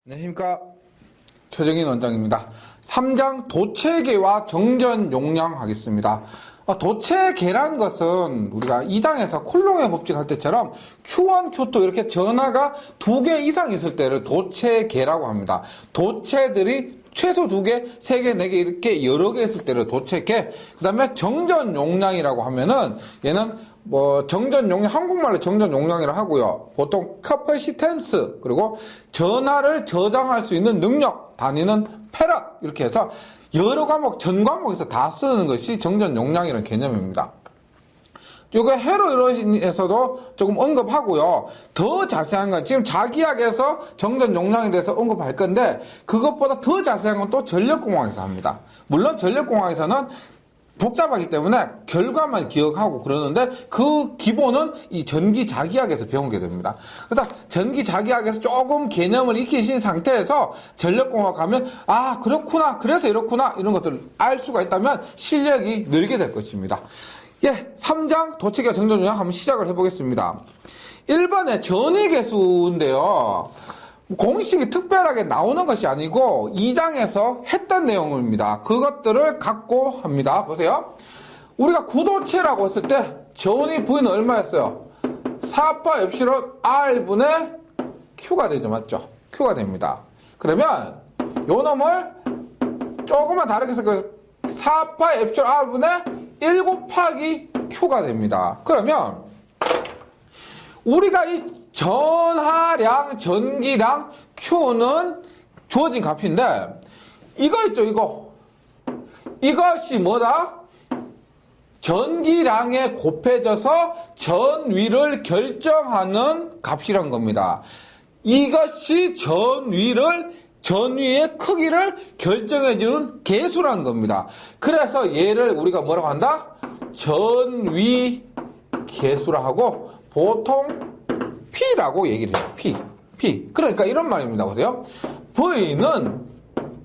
안녕하십니까. 최정인 원장입니다. 3장 도체계와 정전 용량 하겠습니다. 도체계란 것은 우리가 2장에서 쿨롱의 법칙 할 때처럼 Q1, Q2 이렇게 전하가 2개 이상 있을 때를 도체계라고 합니다. 도체들이 최소 2개, 3개, 4개 이렇게 여러 개 있을 때를 도체계. 그 다음에 정전 용량이라고 하면은 얘는 정전 용량, 한국말로 정전 용량이라고 하고요. 보통 커퍼시텐스, 그리고 전하를 저장할 수 있는 능력, 단위는 페럿, 이렇게 해서 여러 과목, 전 과목에서 다 쓰는 것이 정전 용량이라는 개념입니다. 요거 헤로이론에서도 조금 언급하고요. 더 자세한 건 지금 자기약에서 정전 용량에 대해서 언급할 건데, 그것보다 더 자세한 건 또 전력공학에서 합니다. 물론 전력공학에서는 복잡하기 때문에 결과만 기억하고 그러는데 그 기본은 이 전기자기학에서 배우게 됩니다. 그래서 전기자기학에서 조금 개념을 익히신 상태에서 전력공학 하면 아 그렇구나 그래서 이렇구나 이런 것들을 알 수가 있다면 실력이 늘게 될 것입니다. 예, 3장 도체계 정전용량 한번 시작을 해보겠습니다. 1번에 전위계수인데요. 공식이 특별하게 나오는 것이 아니고 2장에서 했던 내용입니다. 그것들을 갖고 합니다. 보세요. 우리가 구도체라고 했을 때 전위 V는 얼마였어요? 4파 엡실론 R분의 Q가 되죠. 맞죠? Q가 됩니다. 그러면 요 놈을 조금만 다르게 해서 4파 엡실론 R분의 1 곱하기 Q가 됩니다. 그러면 우리가 이 전하량, 전기량, Q는 주어진 값인데 이거 있죠, 이거. 이것이 뭐다? 전기량에 곱해져서 전위를 결정하는 값이란 겁니다. 이것이 전위의 크기를 결정해주는 계수라는 겁니다. 그래서 얘를 우리가 뭐라고 한다? 전위 계수라 하고 보통 P라고 얘기를 해요. P. 그러니까 이런 말입니다. 보세요. V는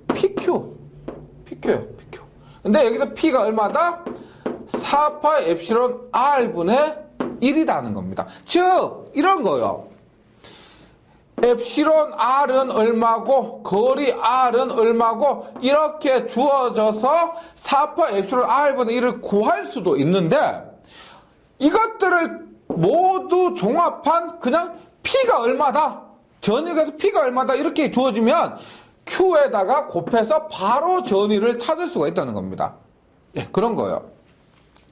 PQ예요. PQ. 근데 여기서 P가 얼마다? 4파 엡실론 R분의 1이라는 겁니다. 즉, 이런 거요. 엡실론 R은 얼마고, 거리 R은 얼마고, 이렇게 주어져서 4파 엡실론 R분의 1을 구할 수도 있는데, 이것들을 모두 종합한 그냥 P가 얼마다, 전위에서 P가 얼마다 이렇게 주어지면 Q에다가 곱해서 바로 전위를 찾을 수가 있다는 겁니다. 예, 그런 거예요.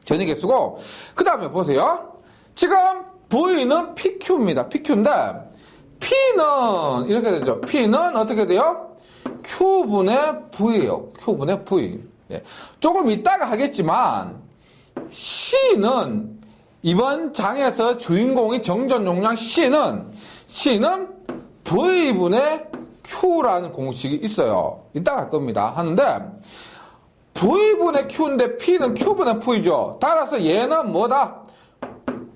전위 개수고, 그 다음에 보세요. 지금 V는 PQ입니다. PQ인데 P는 이렇게 되죠. P는 어떻게 돼요? Q분의 V예요. Q분의 V. 예. 조금 이따가 하겠지만 C는 이번 장에서 주인공이 정전 용량 C는 V분의 Q라는 공식이 있어요. 이따 갈 겁니다. 하는데 V분의 Q인데 P는 Q분의 V죠. 따라서 얘는 뭐다?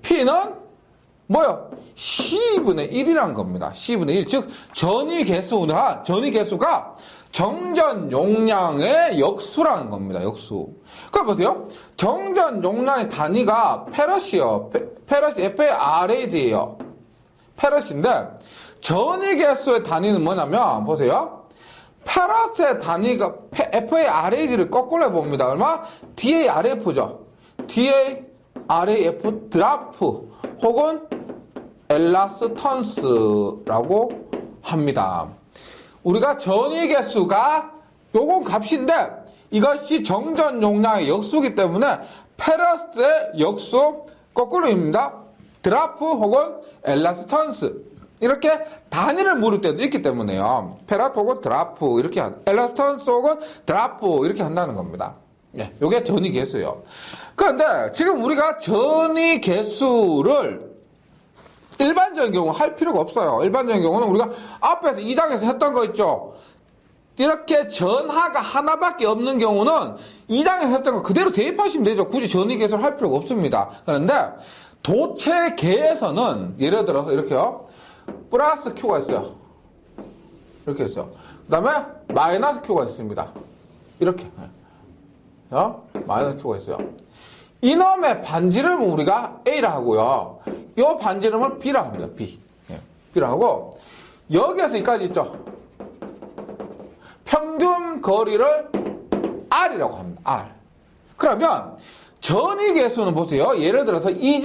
P는 뭐요? C분의 1이란 겁니다. C분의 1. 즉 전위 개수가 정전 용량의 역수라는 겁니다. 역수. 그럼 보세요. 정전 용량의 단위가 페럿이요. 페럿이 FARAD예요. 페럿인데 전위 개수의 단위는 뭐냐면 보세요. 페럿의 단위가 FARAD를 거꾸로 해봅니다. 얼마? DARF죠. DARF 드라프 혹은 엘라스턴스라고 합니다. 우리가 전위 개수가 요건 값인데 이것이 정전 용량의 역수이기 때문에 페럿의 역수 거꾸로입니다. 드라프 혹은 엘라스턴스 이렇게 단위를 물을 때도 있기 때문에요. 페럿 혹은 드라프 이렇게 엘라스턴스 혹은 드라프 이렇게 한다는 겁니다. 예, 요게 전위 개수예요. 그런데 지금 우리가 전위 개수를 일반적인 경우 할 필요가 없어요. 일반적인 경우는 우리가 앞에서 2장에서 했던 거 있죠. 이렇게 전하가 하나밖에 없는 경우는 2장에서 했던 거 그대로 대입하시면 되죠. 굳이 전위 개수를 할 필요가 없습니다. 그런데 도체계에서는 예를 들어서 이렇게요. 플러스 Q가 있어요. 이렇게 있어요. 그 다음에 마이너스 Q가 있습니다. 이렇게. 마이너스 Q가 있어요. 이놈의 반지름은 우리가 A라 하고요. 이 반지름을 B라 합니다. B. B라 하고 여기에서 여기까지 있죠. 평균 거리를 R이라고 합니다. R. 그러면 전위 계수는 보세요. 예를 들어서 이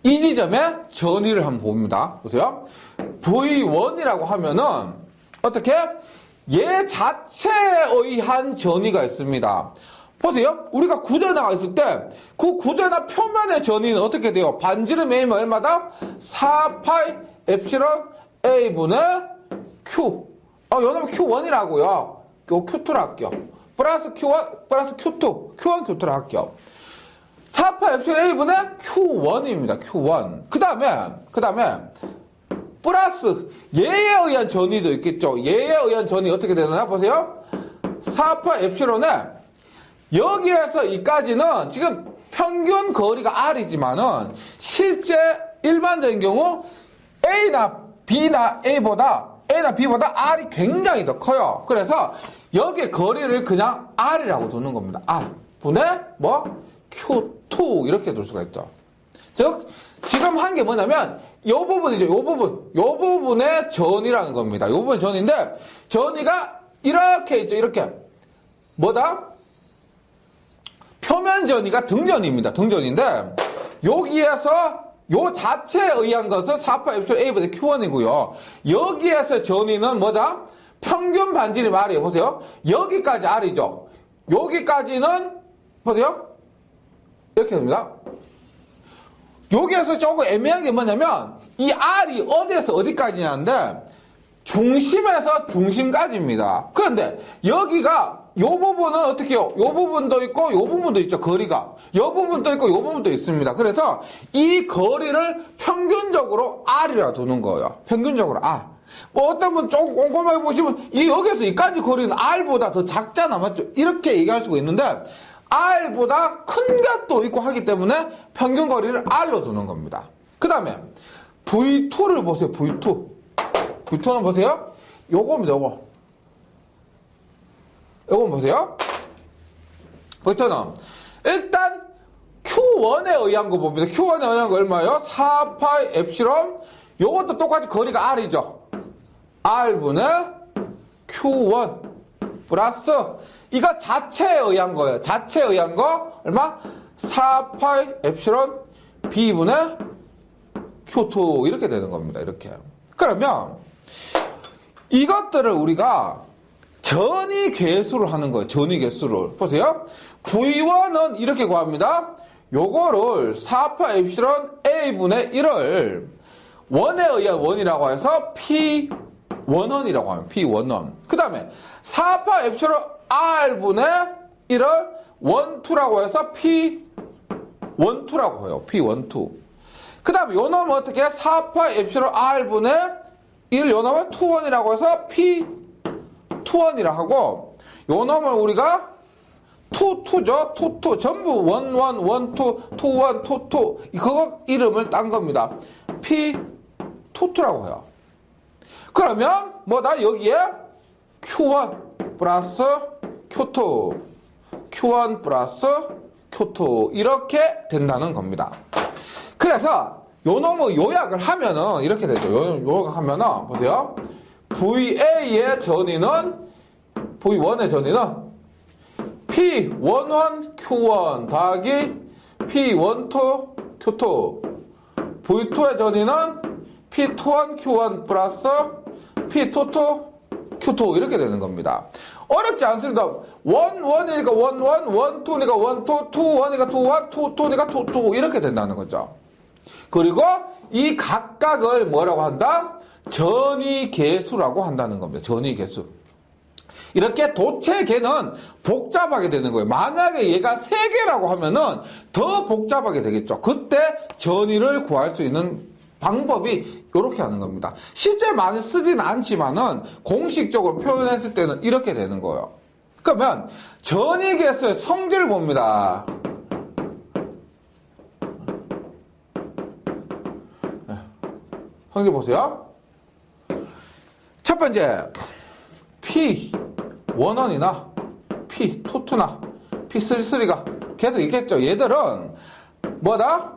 지점에 전위를 한번 봅니다. 보세요. V1이라고 하면은 어떻게? 얘 자체에 의한 전위가 있습니다. 보세요. 우리가 구조나가 있을 때 그 구조나 표면의 전위는 어떻게 돼요? 반지름 A면 얼마다? 4파이 엡실론 A분의 Q. 요놈은 Q1이라고요. 요 Q2로 할게요. 플러스 Q1, 플러스 Q2. Q1, Q2로 할게요. 4파 엡실론 A분의 Q1입니다. Q1. 그 다음에 플러스 얘에 의한 전위도 있겠죠. 얘에 의한 전위 어떻게 되느냐? 보세요. 4파 엡실론에 여기에서 여기까지는 지금 평균 거리가 R이지만은 실제 일반적인 경우 A나 B보다 R이 굉장히 더 커요. 그래서 여기에 거리를 그냥 R이라고 두는 겁니다. R 분의 Q2 이렇게 둘 수가 있죠. 즉 지금 한 게 뭐냐면 요 부분이죠. 요 부분의 전이라는 겁니다. 요 부분의 전인데 전이가 이렇게 있죠. 이렇게 표면 전이가 등전입니다. 등전인데 여기에서 요 자체에 의한 것은 4파 엡실론 A분의 Q1이고요. 여기에서 전이는 평균 반지름 R이에요. 보세요. 여기까지 R이죠. 여기까지는 보세요. 이렇게 됩니다. 여기에서 조금 애매한 게 뭐냐면 이 R이 어디에서 어디까지냐는데 중심에서 중심까지입니다. 그런데 여기가 요 부분은 어떻게 해요? 요 부분도 있고 요 부분도 있죠. 거리가. 요 부분도 있고 요 부분도 있습니다. 그래서 이 거리를 평균적으로 R이라 두는 거예요. 평균적으로 R. 어떤 분 조금 꼼꼼하게 보시면 여기에서 이까지 거리는 R보다 더 작잖아. 맞죠? 이렇게 얘기할 수가 있는데 R보다 큰 것도 있고 하기 때문에 평균 거리를 R로 두는 겁니다. 그 다음에 V2를 보세요. V2는 보세요. 요겁니다. 요거 보세요. V2는 일단 Q1에 의한 거 봅니다. Q1에 의한 거 얼마예요? 4파이 엡실론. 요것도 똑같이 거리가 R이죠. R분의 Q1 플러스 이거 자체에 의한 거예요. 자체에 의한 거 얼마? 4파이 엡실론 B분의 Q2 이렇게 되는 겁니다. 이렇게. 그러면 이것들을 우리가 전위 계수를 하는 거예요. 전위 계수를. 보세요. V1은 이렇게 구합니다. 요거를 4파 엡실론 A분의 1을 원에 의한 원이라고 해서 P1원이라고 하면 P1원. 그 다음에 4파 엡실론 R분의 1을 1,2라고 해서 P12라고 해요. P12. 그 다음에 요 놈은 어떻게 해? 4파 엡실론 R분의 1, 요 놈은 2,1이라고 해서 P2원이라 하고, 요 놈은 우리가 2죠? 2. 전부 1, 1, 1, 2, 2, 1, 2, 2. 그거 이름을 딴 겁니다. P22라고 해요. 그러면 여기에 Q1 플러스 Q2, Q1 플러스 Q2 이렇게 된다는 겁니다. 그래서 요 놈의 요약을 하면은 이렇게 되죠. 요약하면은 보세요. VA의 전위는 V1의 전위는 P11 Q1 더하기 P12 Q2. V2의 전위는 P21 Q1 플러스 P22 Q2 이렇게 되는 겁니다. 어렵지 않습니다. 1, 1이니까 1, 1, 1, 2니까 1, 2, 2, 1이니까 2, 1, 2, 2니까 2, 2 이렇게 된다는 거죠. 그리고 이 각각을 뭐라고 한다? 전위계수라고 한다는 겁니다. 전위계수. 이렇게 도체계는 복잡하게 되는 거예요. 만약에 얘가 3개라고 하면은 더 복잡하게 되겠죠. 그때 전위를 구할 수 있는 방법이 이렇게 하는 겁니다. 실제 많이 쓰진 않지만은 공식적으로 표현했을 때는 이렇게 되는 거예요. 그러면 전위계수의 성질을 봅니다. 성질 보세요. 첫 번째 P11이나 P22나 P33가 계속 있겠죠. 얘들은 뭐다?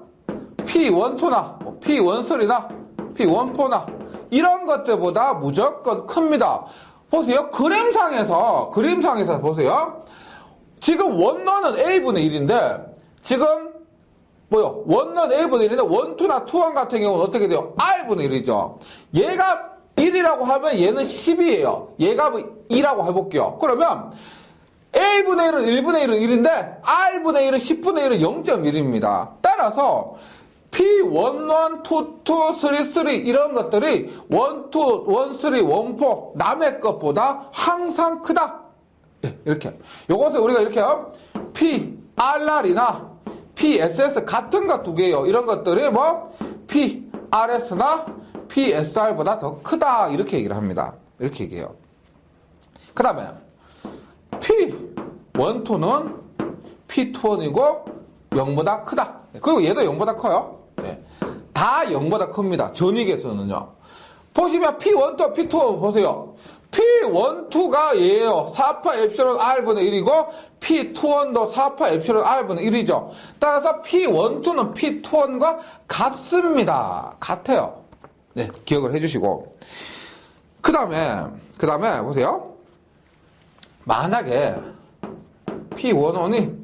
P12나 P13나 P14나 이런 것들보다 무조건 큽니다. 보세요. 그림상에서 보세요. 지금 원론은 A분의 1인데, 지금, 뭐요? 원론 A분의 1인데, 원투나 투원 같은 경우는 어떻게 돼요? R분의 1이죠. 얘가 1이라고 하면 얘는 10이에요. 얘가 2라고 해볼게요. 그러면, A분의 1은 1분의 1은 1인데, R분의 1은 10분의 1은 0.1입니다. 따라서, P11, 2, 3, 3 이런 것들이 1, 2, 1, 3, 1, 4 남의 것보다 항상 크다. 네, 이렇게. 요것을 우리가 이렇게 PRR이나 PSS 같은 것 두 개예요. 이런 것들이 뭐 PRS나 PSR보다 더 크다. 이렇게 얘기를 합니다. 이렇게 얘기해요. 그 다음에 P12는 P21이고 0보다 크다. 그리고 얘도 0보다 커요. 네. 다 0보다 큽니다. 전위계수는요. 보시면 P12, P2 보세요. P12가 얘예요. 4파 엡실론 R분의 1이고 P21도 4파 엡실론 R분의 1이죠. 따라서 P12는 P21과 같습니다. 같아요. 네, 기억을 해주시고. 그 다음에 보세요. 만약에 P11이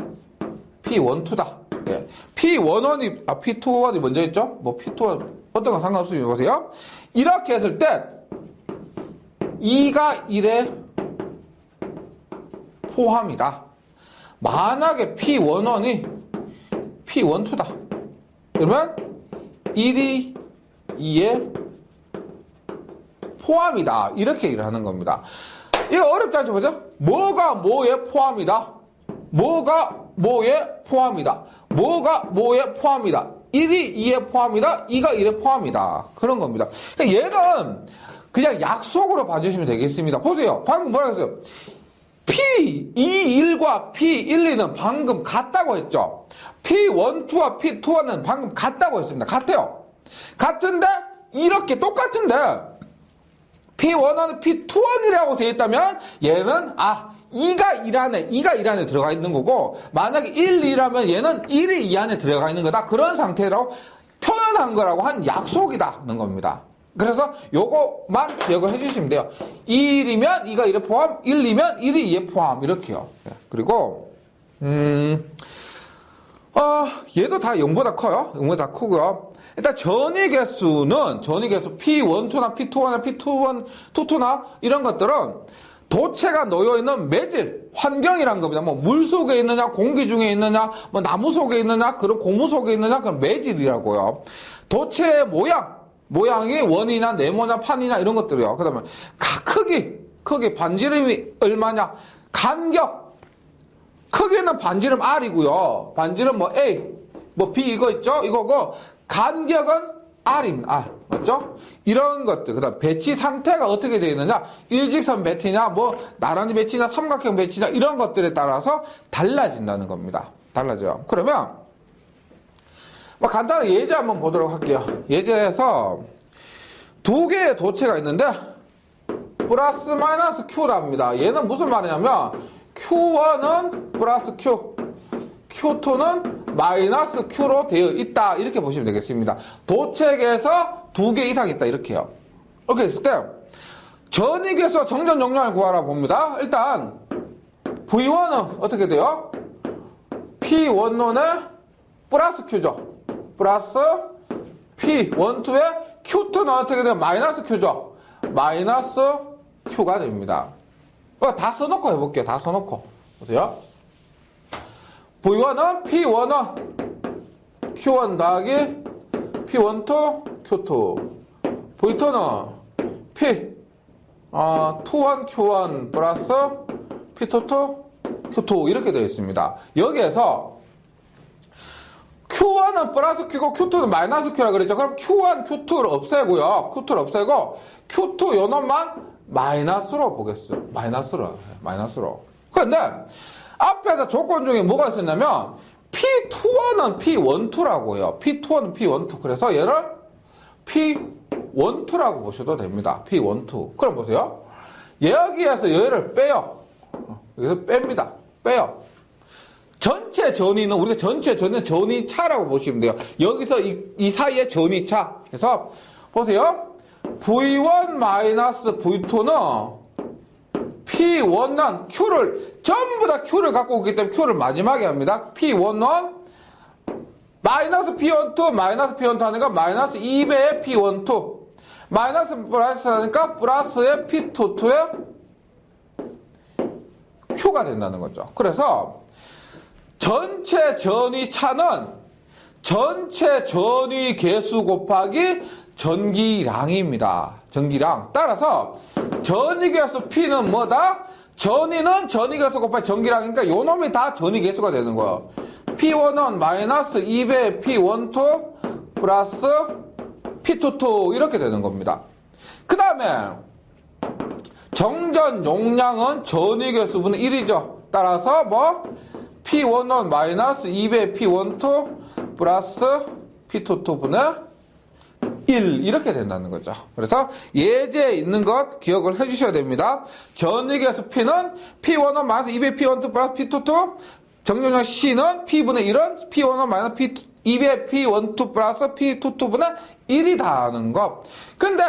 P12다. 예. P11이, P21이 먼저 있죠? 뭐, P21, 어떤 거 상관없습니다. 보세요. 이렇게 했을 때, 2가 1에 포함이다. 만약에 P11이 P12다. 그러면 1이 2에 포함이다. 이렇게 얘기를 하는 겁니다. 이거 어렵지 않죠? 그죠? 뭐가 뭐에 포함이다. 뭐가 뭐에 포함이다. 뭐가 뭐에 포함이다. 1이 2에 포함이다. 2가 1에 포함이다. 그런 겁니다. 그러니까 얘는 그냥 약속으로 봐주시면 되겠습니다. 보세요. 방금 뭐라고 했어요? P21과 P12는 방금 같다고 했죠. P12와 P21은 방금 같다고 했습니다. 같아요. 같은데 이렇게 똑같은데 P1은 P21이라고 되어 있다면 얘는 2가 1 안에 들어가 있는 거고 만약에 1, 2라면 얘는 1이 2 안에 들어가 있는 거다. 그런 상태로 표현한 거라고 한 약속이다는 겁니다. 그래서 요거만 기억을 해주시면 돼요. 2이면 2가 1에 포함, 1이면 1이 2에 포함 이렇게요. 그리고 얘도 다 0보다 커요. 0보다 다 크고요. 일단 전위계수 P12나 P21나 P21, 22나 이런 것들은 도체가 놓여있는 매질, 환경이란 겁니다. 뭐 물 속에 있느냐, 공기 중에 있느냐, 뭐 나무 속에 있느냐, 그런 고무 속에 있느냐, 그런 매질이라고요. 도체의 모양이 원이냐, 네모냐, 판이냐 이런 것들이요. 그 다음에 크기, 반지름이 얼마냐, 간격, 크기는 반지름 R이고요. 반지름 뭐 A, 뭐 B 이거 있죠? 이거고 간격은 R입니다. R. 맞죠? 이런 것들. 그 다음 배치 상태가 어떻게 되어 있느냐, 일직선 배치냐, 뭐 나란히 배치냐, 삼각형 배치냐 이런 것들에 따라서 달라진다는 겁니다. 달라져요. 그러면 뭐 간단하게 예제 한번 보도록 할게요. 예제에서 두 개의 도체가 있는데 플러스 마이너스 Q랍니다. 얘는 무슨 말이냐면 Q1은 플러스 Q, Q2는 마이너스 Q로 되어 있다. 이렇게 보시면 되겠습니다. 도체계에서 두 개 이상 있다. 이렇게요. 이렇게 했을 때 전위계수와 정전 용량을 구하라 봅니다. 일단 V1은 어떻게 돼요? P11에 플러스 Q죠. 플러스 P12에 Q2는 어떻게 돼요? 마이너스 Q죠. 마이너스 Q가 됩니다. 다 써놓고 해볼게요. 다 써놓고. 보세요. V1은 P1은 Q1 더하기 P12 Q2. V2는 P21 Q1 플러스 P22 Q2 이렇게 되어 있습니다. 여기에서 Q1은 플러스 Q고 Q2는 마이너스 Q라 그랬죠. 그럼 Q1, Q2를 없애고요. Q2를 없애고 Q2 요놈만 마이너스로 보겠어요. 마이너스로. 그런데 앞에서 조건 중에 뭐가 있었냐면 P21은 P12라고요. P21은 P12. 그래서 얘를 P12라고 보셔도 됩니다. P12. 그럼 보세요. 여기에서 얘를 빼요. 여기서 뺍니다. 빼요. 전체 전위는 우리가 전체 전위는 전위차라고 보시면 돼요. 여기서 이 사이에 전위차. 그래서 보세요. V1 마이너스 V2는 P1은 Q를 전부 다 Q를 갖고 오기 때문에 Q를 마지막에 합니다. P11 마이너스 P12 마이너스 P12 하니까 마이너스 2배의 P12 마이너스 플러스 하니까 플러스의 P22의 Q가 된다는 거죠. 그래서 전체 전위 차는 전체 전위 개수 곱하기 전기량입니다. 전기량. 따라서 전위 개수 P는 뭐다? 전위는 전위 개수 곱하기 전기량이니까 요 놈이 다 전위 개수가 되는 거예요. P1은 마이너스 2배 P12 플러스 P22 이렇게 되는 겁니다. 그 다음에 정전 용량은 전위 개수분의 1이죠. 따라서 뭐 P11 마이너스 2배 P12 플러스 P22분의 1 이렇게 된다는 거죠. 그래서 예제에 있는 것 기억을 해주셔야 됩니다. 전위 개수 P는 P11 마이너스 2배 P12 플러스 P22 정전용 C는 P분의 1은 P11 마이너스 P2배 P12 플러스 P22분의 1이 다하는 것. 근데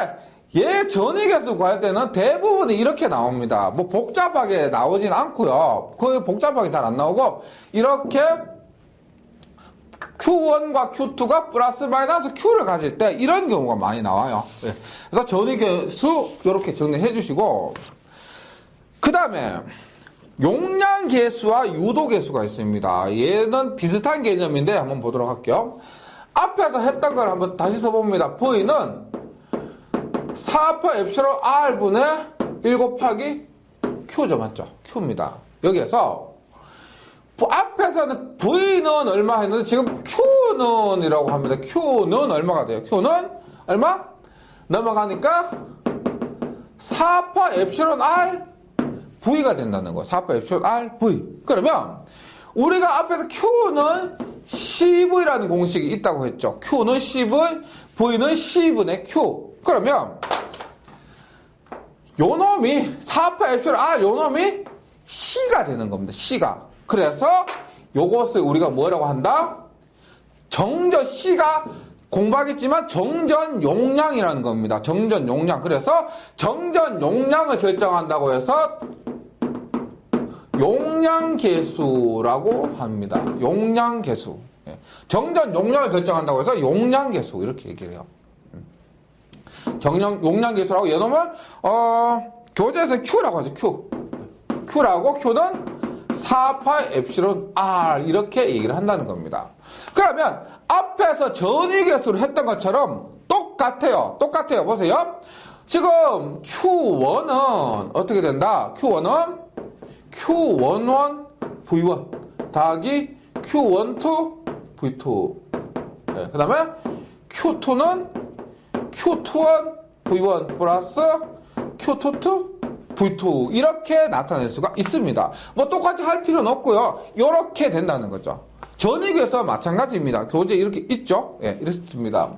얘 전위 개수 구할 때는 대부분이 이렇게 나옵니다. 뭐 복잡하게 나오진 않고요. 거의 복잡하게 잘 안 나오고 이렇게 Q1과 Q2가 플러스 마이너스 Q를 가질 때 이런 경우가 많이 나와요. 그래서 전위 개수 이렇게 정리해 주시고 그 다음에 용량 개수와 유도 개수가 있습니다. 얘는 비슷한 개념인데 한번 보도록 할게요. 앞에서 했던 걸 한번 다시 써봅니다. V는 4파 엡실론 R분의 1 곱하기 Q죠. 맞죠? Q입니다. 여기에서 앞에서는 V는 얼마 했는데 지금 Q는 이라고 합니다. Q는 얼마가 돼요? Q는 얼마? 넘어가니까 4파 엡실론 R V가 된다는 거예요. 4파 엡실론 R V. 그러면 우리가 앞에서 Q는 CV라는 공식이 있다고 했죠. Q는 CV, V는 C분의 Q. 그러면 요 놈이 4파 엡실론 R 요 놈이 C가 되는 겁니다. C가. 그래서 요것을 우리가 뭐라고 한다? 정전 C가 공부하겠지만 정전 용량이라는 겁니다. 정전 용량. 그래서 정전 용량을 결정한다고 해서 용량 개수라고 합니다. 용량 개수. 정전 용량을 결정한다고 해서 용량 개수 이렇게 얘기를 해요. 용량 개수라고 얘놈을 교재에서 Q라고 하죠. Q. Q라고 Q는 4파 엡실론 R 이렇게 얘기를 한다는 겁니다. 그러면 앞에서 전위 개수를 했던 것처럼 똑같아요. 똑같아요. 보세요. 지금 Q1은 어떻게 된다? Q1은 Q11 V1 더하기 Q12 V2 네, 그 다음에 Q2는 Q21 V1 플러스 Q22 V2 이렇게 나타낼 수가 있습니다. 뭐 똑같이 할 필요는 없고요. 이렇게 된다는 거죠. 전위계에서 마찬가지입니다. 교재 이렇게 있죠? 예, 이렇습니다.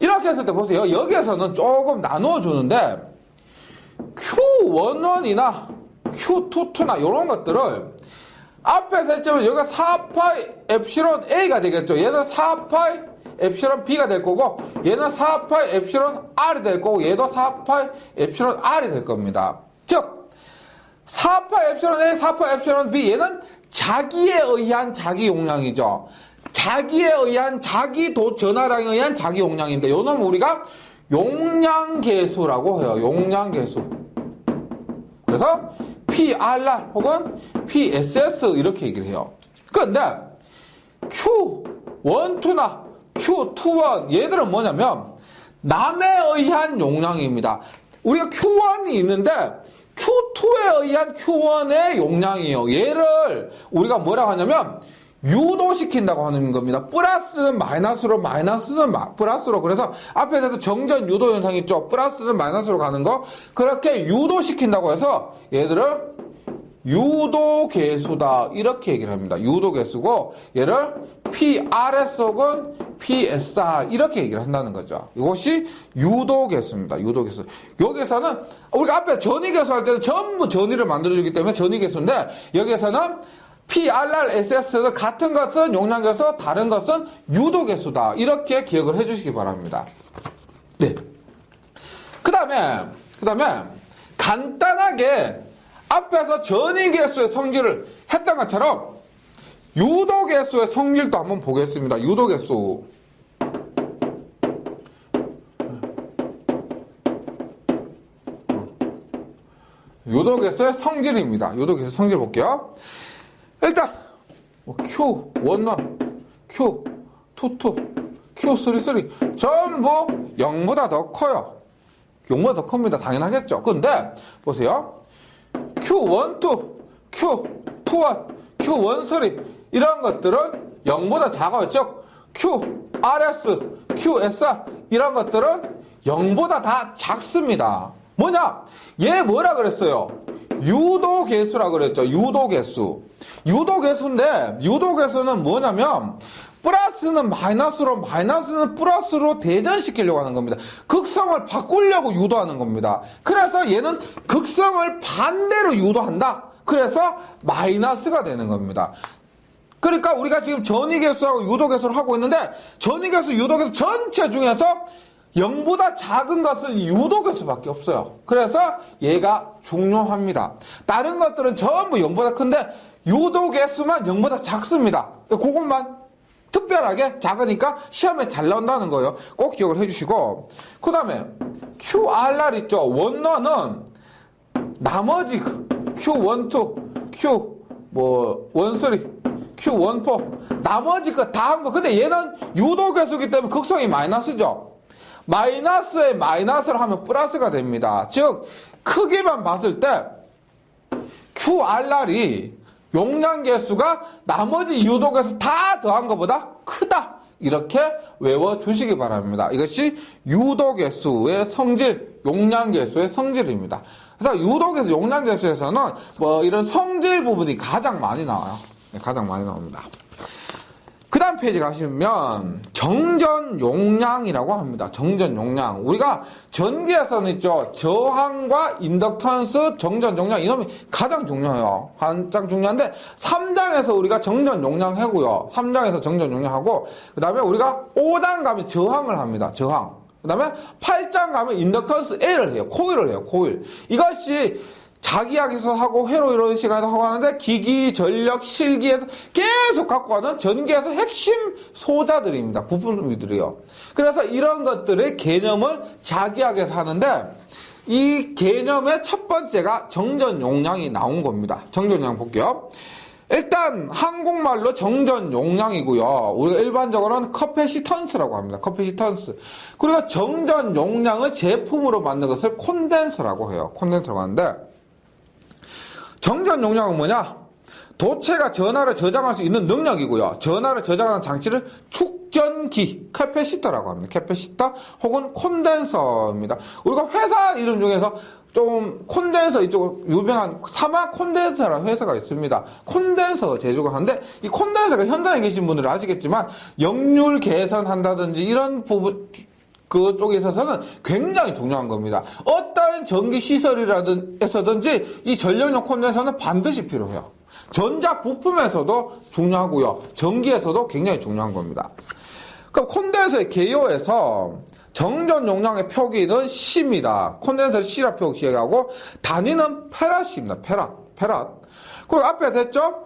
이렇게 했을 때 보세요. 여기에서는 조금 나누어 주는데 Q11이나 Q22나 이런 것들을 앞에서 했지만 여기가 4파이 엡실론 A가 되겠죠. 얘는 4파이 엡실론 B가 될 거고 얘는 4파이 엡실론 R이 될 거고 얘도 4파이 엡실론 R이 될 겁니다. 즉 4파 엡실론 A, 4파 엡실론 B 얘는 자기에 의한 자기 용량이죠. 자기에 의한 자기 전하량에 의한 자기 용량인데 요놈은 우리가 용량계수라고 해요. 용량계수. 그래서 PRR 혹은 PSS 이렇게 얘기를 해요. 그런데 Q12나 Q21 얘들은 뭐냐면 남에 의한 용량입니다. 우리가 Q1이 있는데 Q2에 의한 Q1의 용량이에요. 얘를 우리가 뭐라고 하냐면 유도시킨다고 하는 겁니다. 플러스는 마이너스로, 마이너스는 플러스로. 그래서 앞에서 정전 유도 현상이 있죠. 플러스는 마이너스로 가는 거. 그렇게 유도시킨다고 해서 얘들을 유도계수다. 이렇게 얘기를 합니다. 유도계수고 얘를 PRS 혹은 PSR 이렇게 얘기를 한다는 거죠. 이것이 유도계수입니다. 유도계수. 여기서는 우리가 앞에 전위계수 할 때는 전부 전위를 만들어주기 때문에 전위계수인데 여기서는 PRR, SS 같은 것은 용량계수, 다른 것은 유도계수다. 이렇게 기억을 해주시기 바랍니다. 네. 그 다음에 간단하게 앞에서 전위계수의 성질을 했던 것처럼 유도계수의 성질도 한번 보겠습니다. 유도계수. 유도계수의 성질입니다. 유도계수 성질 볼게요. 일단 Q11, Q22, Q33 전부 0보다 더 커요. 0보다 더 큽니다. 당연하겠죠. 근데 보세요. Q12, Q21, Q13 이런 것들은 0보다 작아요. 즉 QRS, QSR 이런 것들은 0보다 다 작습니다. 뭐냐? 얘 뭐라 그랬어요? 유도계수라 그랬죠. 유도계수. 유도계수인데 유도계수는 뭐냐면 플러스는 마이너스로 마이너스는 플러스로 대전시키려고 하는 겁니다. 극성을 바꾸려고 유도하는 겁니다. 그래서 얘는 극성을 반대로 유도한다. 그래서 마이너스가 되는 겁니다. 그러니까 우리가 지금 전위계수하고 유도계수를 하고 있는데 전위계수, 유도계수 전체 중에서 0보다 작은 것은 유도계수밖에 없어요. 그래서 얘가 중요합니다. 다른 것들은 전부 0보다 큰데 유도계수만 0보다 작습니다. 그것만 특별하게 작으니까 시험에 잘 나온다는 거예요. 꼭 기억을 해주시고, 그 다음에 QRR 있죠. 원너는 나머지 Q12, Q13, Q14 나머지 거 다 한 거. 근데 얘는 유도계수이기 때문에 극성이 마이너스죠. 마이너스에 마이너스를 하면 플러스가 됩니다. 즉 크기만 봤을 때 QRR이 용량계수가 나머지 유도계수 다 더한 것보다 크다. 이렇게 외워주시기 바랍니다. 이것이 유도계수의 성질, 용량계수의 성질입니다. 그래서 유도계수, 용량계수에서는 뭐 이런 성질 부분이 가장 많이 나와요. 네, 가장 많이 나옵니다. 그 다음 페이지 가시면 정전용량이라고 합니다. 정전용량. 우리가 전기에서는 있죠. 저항과 인덕턴스, 정전용량 이놈이 가장 중요해요. 가장 중요한데 3장에서 우리가 정전용량 하고요. 3장에서 정전용량하고 그 다음에 우리가 5장 가면 저항을 합니다. 저항. 그 다음에 8장 가면 인덕턴스 L을 해요. 코일을 해요. 코일. 이것이 자기약에서 하고 회로 이런 시간에도 하고 하는데 기기, 전력, 실기에서 계속 갖고 가는 전기에서 핵심 소자들입니다. 부품들이요. 그래서 이런 것들의 개념을 자기약에서 하는데 이 개념의 첫 번째가 정전용량이 나온 겁니다. 정전용량 볼게요. 일단 한국말로 정전용량이고요. 우리가 일반적으로는 커패시턴스라고 합니다. 커패시턴스. 그리고 정전용량을 제품으로 만든 것을 콘덴서라고 해요. 콘덴서라고 하는데 정전용량은 뭐냐? 도체가 전하를 저장할 수 있는 능력이고요. 전하를 저장하는 장치를 축전기, 캐패시터라고 합니다. 캐패시터 혹은 콘덴서입니다. 우리가 회사 이름 중에서 좀 콘덴서 이쪽 유명한 사마 콘덴서라는 회사가 있습니다. 콘덴서 제조가 하는데 이 콘덴서가 현장에 계신 분들은 아시겠지만 역률 개선한다든지 이런 부분 그쪽에 있어서는 굉장히 중요한 겁니다. 어떤 전기 시설이라든지 이 전력용 콘덴서는 반드시 필요해요. 전자 부품에서도 중요하고요. 전기에서도 굉장히 중요한 겁니다. 그럼 콘덴서의 개요에서 정전 용량의 표기는 C입니다. 콘덴서를 C라 표기하고 단위는 페럿입니다. 페럿. 그리고 앞에서 했죠?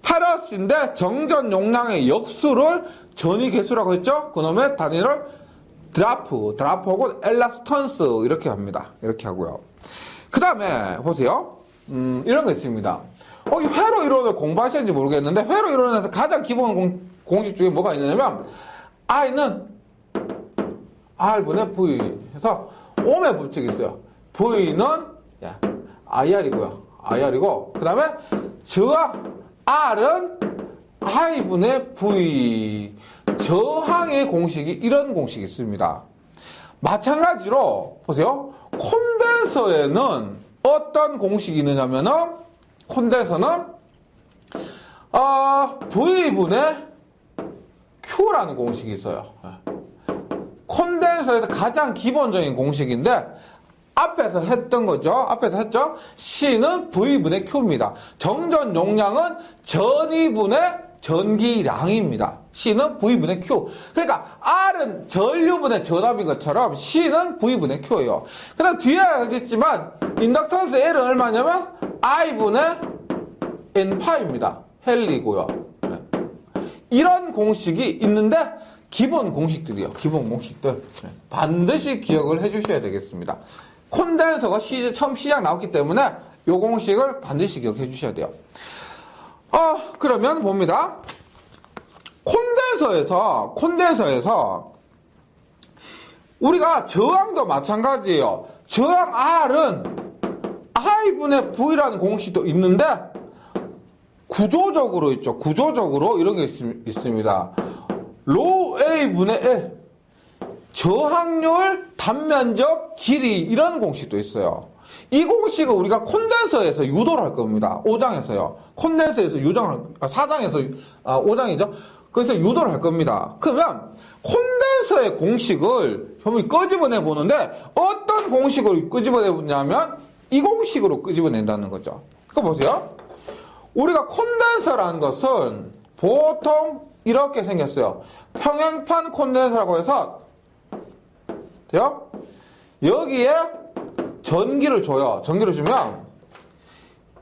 페럿인데 정전 용량의 역수를 전위 개수라고 했죠? 그놈의 단위를 드라프하고 엘라스턴스 이렇게 합니다. 이렇게 하고요. 그 다음에 보세요. 이런 거 있습니다. 이 회로 이론을 공부하시는지 모르겠는데 회로 이론에서 가장 기본 공식 중에 뭐가 있냐면 I는 R분의 V 해서 옴의 법칙이 있어요. V는 IR이고요. IR이고 그 다음에 저항 R은 I분의 V 저항의 공식이 이런 공식이 있습니다. 마찬가지로 보세요. 콘덴서에는 어떤 공식이 있느냐면은 콘덴서는 V분의 Q라는 공식이 있어요. 콘덴서에서 가장 기본적인 공식인데 앞에서 했던 거죠. 앞에서 했죠. C는 V분의 Q입니다. 정전 용량은 전위분의 전기량입니다. C는 V분의 Q. 그러니까 R은 전류분의 전압인 것처럼 C는 V분의 Q예요. 그다음 뒤에 알겠지만 인덕턴스 L은 얼마냐면 I분의 N파입니다. 헨리고요. 네. 이런 공식이 있는데 기본 공식들이요. 기본 공식들. 네. 반드시 기억을 해주셔야 되겠습니다. 콘덴서가 처음 시작 나왔기 때문에 이 공식을 반드시 기억해 주셔야 돼요. 그러면 봅니다. 콘덴서에서 우리가 저항도 마찬가지예요. 저항 R은 I분의 V라는 공식도 있는데 구조적으로 있죠. 구조적으로 이런 게 있습니다. 로 A분의 L 저항률, 단면적, 길이 이런 공식도 있어요. 이 공식을 우리가 콘덴서에서 유도를 할 겁니다. 5장에서요. 콘덴서에서 4장에서 5장이죠. 그래서 유도를 할 겁니다. 그러면 콘덴서의 공식을 한번 끄집어내 보는데 어떤 공식으로 끄집어내 보냐면 이 공식으로 끄집어낸다는 거죠. 그거 보세요. 우리가 콘덴서라는 것은 보통 이렇게 생겼어요. 평행판 콘덴서라고 해서 돼요? 여기에 전기를 줘요. 전기를 주면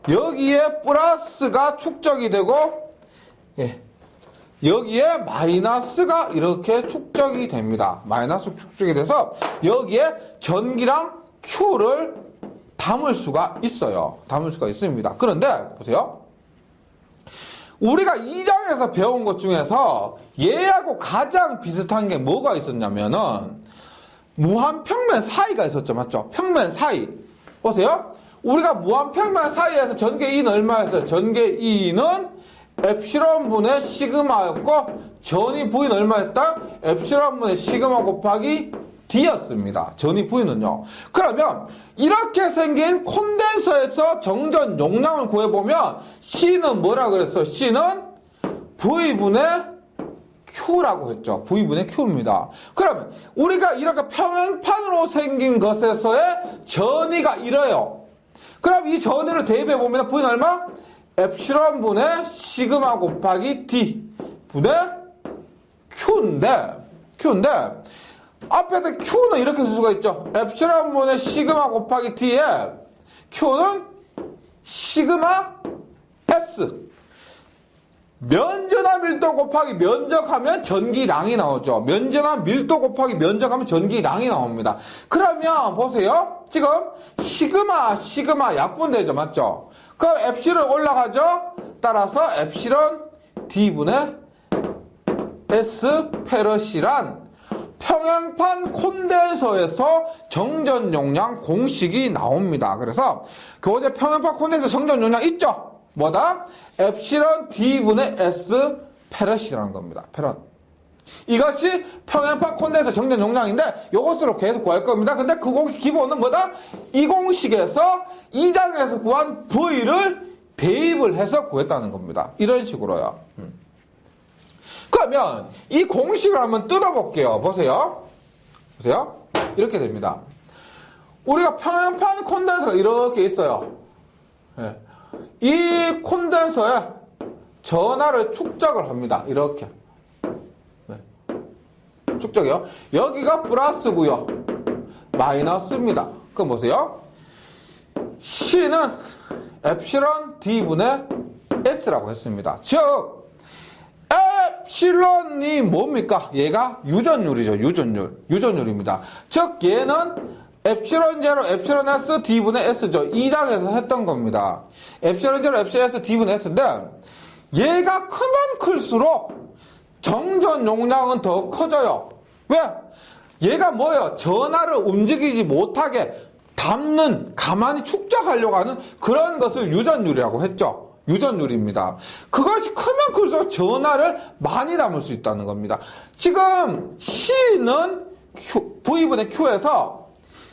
여기에 플러스가 축적이 되고 여기에 마이너스가 이렇게 축적이 됩니다. 마이너스 축적이 돼서 여기에 전기랑 Q를 담을 수가 있어요. 담을 수가 있습니다. 그런데 보세요. 우리가 2장에서 배운 것 중에서 얘하고 가장 비슷한 게 뭐가 있었냐면은 무한평면 사이가 있었죠. 맞죠? 평면 사이. 보세요. 우리가 무한평면 사이에서 전개 E는 얼마였어요? 전개 E는 엡실론분의 시그마였고 전위 V는 얼마였다? 엡실론분의 시그마 곱하기 D였습니다. 전위 V는요. 그러면 이렇게 생긴 콘덴서에서 정전 용량을 구해보면 C는 뭐라 그랬어요? C는 V분의 Q라고 했죠. V분의 Q입니다. 그러면 우리가 이렇게 평행판으로 생긴 것에서의 전위가 이래요. 그럼 이 전위를 대입해보면 V는 얼마? 엡실론분의 시그마 곱하기 D 분의 Q인데 앞에서 Q는 이렇게 쓸 수가 있죠. 엡실론분의 시그마 곱하기 D에 Q는 시그마 S 면전화 밀도 곱하기 면적하면 전기량이 나오죠. 면전화 밀도 곱하기 면적하면 전기량이 나옵니다. 그러면 보세요. 지금 시그마 약분되죠. 맞죠? 그럼 엡실론 올라가죠. 따라서 엡실론 D분의 S 페르시란 평행판 콘덴서에서 정전 용량 공식이 나옵니다. 그래서 교재 평행판 콘덴서 정전 용량 있죠? 뭐다? 엡실론 D분의 S 페럿이라는 겁니다. 페럿. 이것이 평행판 콘덴서 정전 용량인데 이것으로 계속 구할 겁니다. 근데 그 공식 기본은 뭐다? 이 공식에서 2장에서 구한 V를 대입을 해서 구했다는 겁니다. 이런 식으로요. 그러면 이 공식을 한번 뜯어볼게요. 보세요. 이렇게 됩니다. 우리가 평행판 콘덴서가 이렇게 있어요. 이 콘덴서에 전하를 축적을 합니다. 이렇게. 축적이요. 여기가 플러스고요. 마이너스입니다. 그럼 보세요. C는 엡실론 D분의 S라고 했습니다. 즉 엡실론이 뭡니까? 얘가 유전율이죠. 유전율입니다. 즉 얘는 엡실론 제로 엡실론 S D분의 S죠. 2장에서 했던 겁니다. 엡실론 제로 엡실론 S D분의 S인데 얘가 크면 클수록 정전 용량은 더 커져요. 왜? 얘가 뭐예요? 전하를 움직이지 못하게 담는, 가만히 축적하려고 하는 그런 것을 유전율이라고 했죠. 유전율입니다. 그것이 크면 클수록 전하를 많이 담을 수 있다는 겁니다. 지금 C는 V분의 Q에서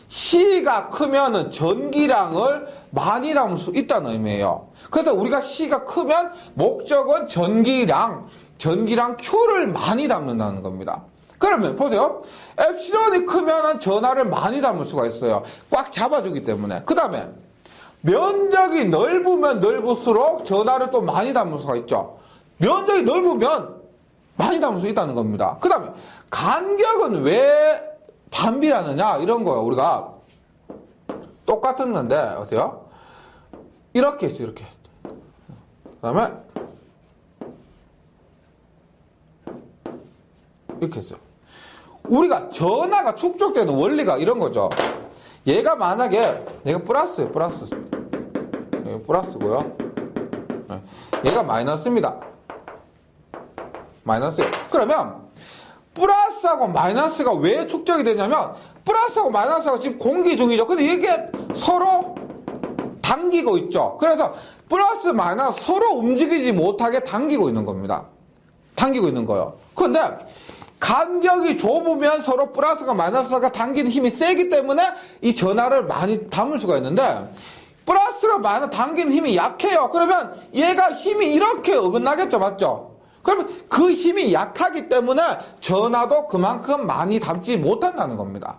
C가 크면은 전기량을 많이 담을 수 있다는 의미예요. 그래서 우리가 C가 크면 목적은 전기량 Q를 많이 담는다는 겁니다. 그러면 보세요. 엡실론이 크면은 전하를 많이 담을 수가 있어요. 꽉 잡아주기 때문에. 그 다음에 면적이 넓으면 넓을수록 전하를 또 많이 담을 수가 있죠. 면적이 넓으면 많이 담을 수 있다는 겁니다. 그 다음에 간격은 왜 반비례하느냐 이런 거예요. 우리가 똑같은 건데 어때요? 이렇게 했어요. 이렇게. 그 다음에 이렇게 했어요. 우리가 전하가 축적되는 원리가 이런 거죠. 얘가 만약에 얘가 플러스예요. 플러스. 얘가 플러스고요. 얘가 마이너스입니다. 마이너스예요. 그러면 플러스하고 마이너스가 왜 축적이 되냐면 플러스하고 마이너스가 지금 공기 중이죠. 근데 이게 서로 당기고 있죠. 그래서 플러스 마이너스 서로 움직이지 못하게 당기고 있는 겁니다. 당기고 있는 거예요. 그런데 간격이 좁으면 서로 플러스가 마이너스가 당기는 힘이 세기 때문에 이 전하를 많이 담을 수가 있는데 플러스가 마이너스 당기는 힘이 약해요. 그러면 얘가 힘이 이렇게 어긋나겠죠. 맞죠? 그러면 그 힘이 약하기 때문에 전하도 그만큼 많이 담지 못한다는 겁니다.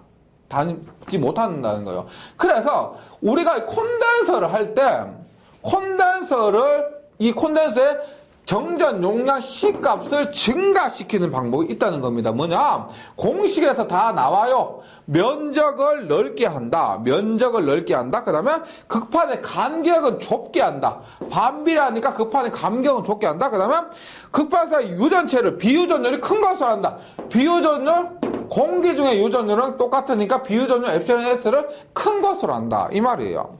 담지 못한다는 거예요. 그래서 우리가 콘덴서를 할 때 이 콘덴서의 정전 용량 C값을 증가시키는 방법이 있다는 겁니다. 뭐냐? 공식에서 다 나와요. 면적을 넓게 한다. 면적을 넓게 한다. 그 다음에 극판의 간격은 좁게 한다. 반비례하니까 극판의 간격은 좁게 한다. 그 다음에 극판에서 유전체를 비유전율이 큰 것으로 한다. 비유전율 공기 중의 유전율은 똑같으니까 비유전율 엡실론 S를 큰 것으로 한다. 이 말이에요.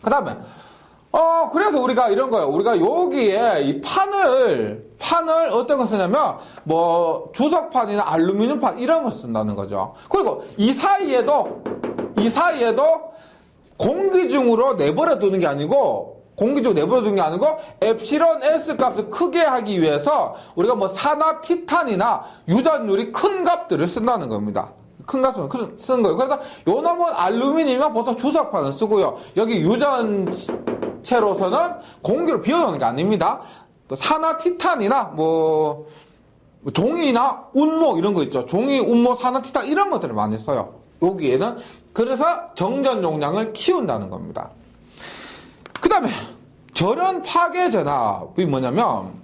그 다음에 그래서 우리가 이런 거예요. 우리가 여기에 이 판을 어떤 거 쓰냐면, 주석판이나 알루미늄판 이런 걸 쓴다는 거죠. 그리고 이 사이에도 공기 중으로 내버려 두는 게 아니고, 엡실론 S 값을 크게 하기 위해서 우리가 산화 티탄이나 유전율이 큰 값들을 쓴다는 겁니다. 큰 값을 쓰는 거예요. 그래서 요 놈은 알루미늄이면 보통 주석판을 쓰고요. 여기 유전체로서는 공기로 비워놓는 게 아닙니다. 산화 티탄이나 종이나 운모 이런 거 있죠. 종이, 운모, 산화 티탄 이런 것들을 많이 써요. 여기에는 그래서 정전 용량을 키운다는 겁니다. 그 다음에 절연 파괴 전압이 뭐냐면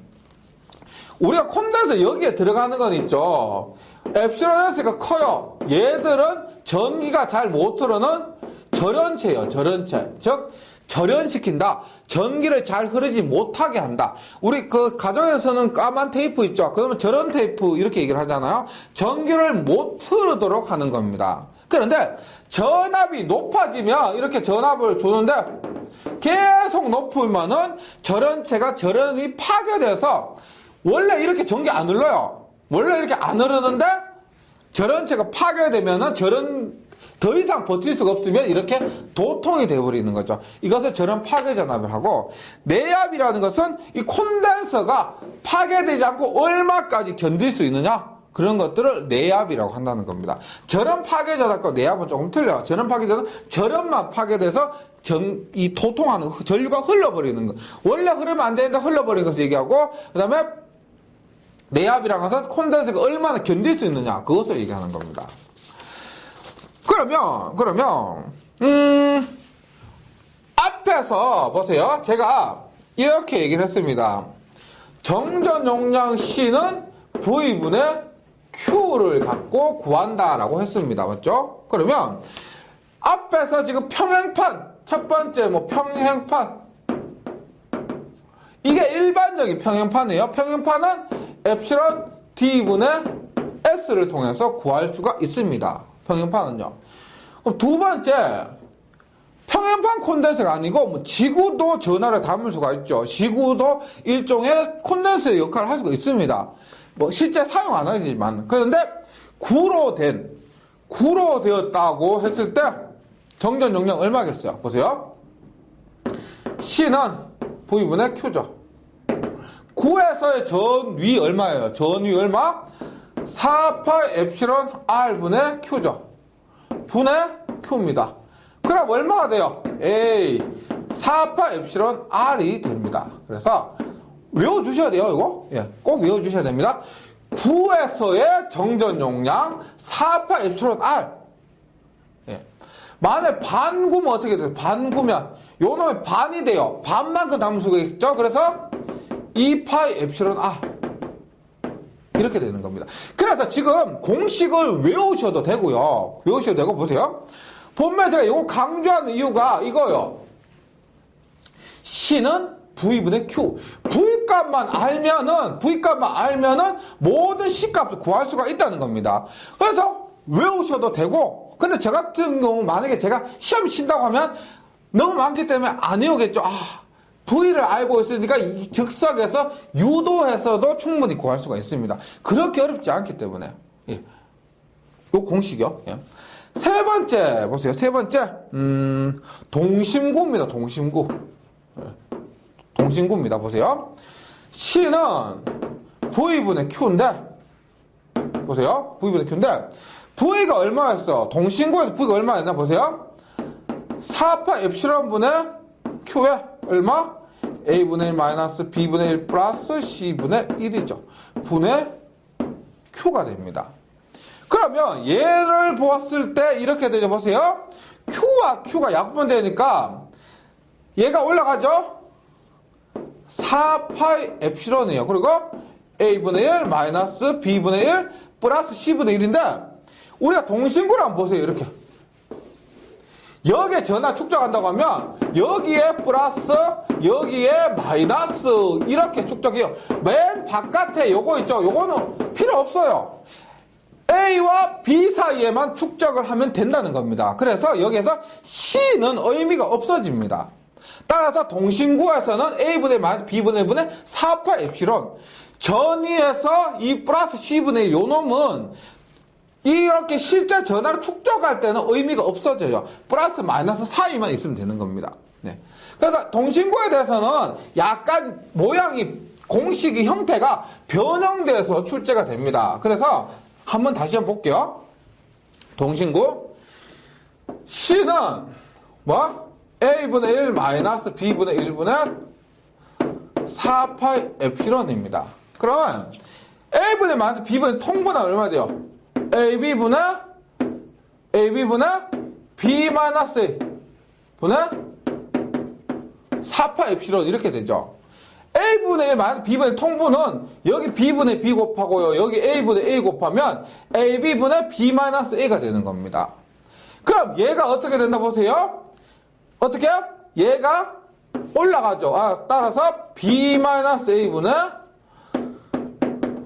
우리가 콘덴서 여기에 들어가는 건 있죠. 엡실론 S가 커요. 얘들은 전기가 잘 못 흐르는 절연체예요. 절연체. 즉 절연시킨다. 전기를 잘 흐르지 못하게 한다. 우리 그 가정에서는 까만 테이프 있죠. 그러면 절연 테이프 이렇게 얘기를 하잖아요. 전기를 못 흐르도록 하는 겁니다. 그런데 전압이 높아지면 이렇게 전압을 주는데 계속 높으면은 절연체가 절연이 파괴돼서 원래 이렇게 전기 안 흘러요. 원래 이렇게 안 흐르는데 절연체가 파괴되면은 더 이상 버틸 수가 없으면 이렇게 도통이 되어버리는 거죠. 이것을 절연 파괴 전압을 하고, 내압이라는 것은 이 콘덴서가 파괴되지 않고 얼마까지 견딜 수 있느냐, 그런 것들을 내압이라고 한다는 겁니다. 절연 파괴 전압과 내압은 조금 틀려요. 절연 파괴 전압은 절연만 파괴돼서 이 도통하는 전류가 흘러버리는 거. 원래 흐르면 안 되는데 흘러버리는 것을 얘기하고, 그 다음에 내압이라는 것은 콘덴서가 얼마나 견딜 수 있느냐, 그것을 얘기하는 겁니다. 그러면 앞에서 보세요. 제가 이렇게 얘기를 했습니다. 정전 용량 C는 V분의 Q를 갖고 구한다라고 했습니다. 맞죠? 그러면 앞에서 지금 평행판, 첫 번째 평행판, 이게 일반적인 평행판이에요. 평행판은 엡실론 D분의 S를 통해서 구할 수가 있습니다. 평행판은요. 그럼 두 번째, 평행판 콘덴서가 아니고 지구도 전하를 담을 수가 있죠. 지구도 일종의 콘덴서의 역할을 할 수가 있습니다. 실제 사용 안 하지만. 그런데 구로 되었다고 했을 때 정전 용량 얼마겠어요? 보세요. C는 V분의 Q죠. 구에서의 전위 얼마예요? 전위 얼마? 4파이 엡실론 R분의 Q죠. 분의 Q입니다. 그럼 얼마가 돼요? 4파 엡실론 R이 됩니다. 그래서 외워주셔야 돼요, 이거. 예, 꼭 외워주셔야 됩니다. 9에서의 정전 용량 4파 엡실론 R. 예. 만약 반구면 어떻게 돼요? 반구면 요 놈의 반이 돼요. 반만큼 담을 수가 있죠. 그래서 2파이 엡실론 R 이렇게 되는 겁니다. 그래서 지금 공식을 외우셔도 되고요. 외우셔도 되고 보세요. 보면 제가 이거 강조하는 이유가 이거요. C는 V분의 Q. V값만 알면은 모든 C값을 구할 수가 있다는 겁니다. 그래서 외우셔도 되고, 근데 저 같은 경우 만약에 제가 시험 친다고 하면 너무 많기 때문에 안 외우겠죠. V를 알고 있으니까 이 즉석에서 유도해서도 충분히 구할 수가 있습니다. 그렇게 어렵지 않기 때문에. 예. 요 공식이요. 예. 세 번째, 보세요. 세 번째, 동심구입니다. 동심구. 예. 동심구입니다. 보세요. C는 V분의 Q인데, 보세요. V분의 Q인데, V가 얼마였어? 동심구에서 V가 얼마였나? 보세요. 4파 엡실론분의 Q에 얼마? A분의 1 마이너스 B분의 1 플러스 C분의 1이죠. 분의 Q가 됩니다. 그러면 얘를 보았을 때 이렇게 되죠. 보세요. Q와 Q가 약분되니까 얘가 올라가죠. 4파이 엡실론이에요. 그리고 A분의 1 마이너스 B분의 1 플러스 C분의 1인데 우리가 동심구를 한번 보세요. 이렇게. 여기에 전화 축적한다고 하면 여기에 플러스 여기에 마이너스 이렇게 축적해요. 맨 바깥에 요거 있죠. 요거는 필요 없어요. A와 B 사이에만 축적을 하면 된다는 겁니다. 그래서 여기에서 C는 의미가 없어집니다. 따라서 동심구에서는 A분의 마이너스 B분의 1분의 4파 엡실론 전위에서 이 플러스 C분의 1 요 놈은 이렇게 실제 전화를 축적할 때는 의미가 없어져요. 플러스 마이너스 사이만 있으면 되는 겁니다. 네. 그래서 동심구에 대해서는 약간 모양이 공식이 형태가 변형돼서 출제가 됩니다. 그래서 한번 다시 한번 볼게요. 동심구 C는 뭐? A분의 1 마이너스 B분의 1분의 4파이 엡실론입니다. 그러면 A분의 마이너스 B분의 통분은 얼마 돼요? AB분의 B 마이너스 A 분의 4파 엡실론 이렇게 되죠. A분의 1 마이너스 B분의 통분은 여기 B분의 B 곱하고요. 여기 A분의 A 곱하면 AB분의 B 마이너스 A가 되는 겁니다. 그럼 얘가 어떻게 된다 보세요. 어떻게? 얘가 올라가죠. 따라서 B 마이너스 A분의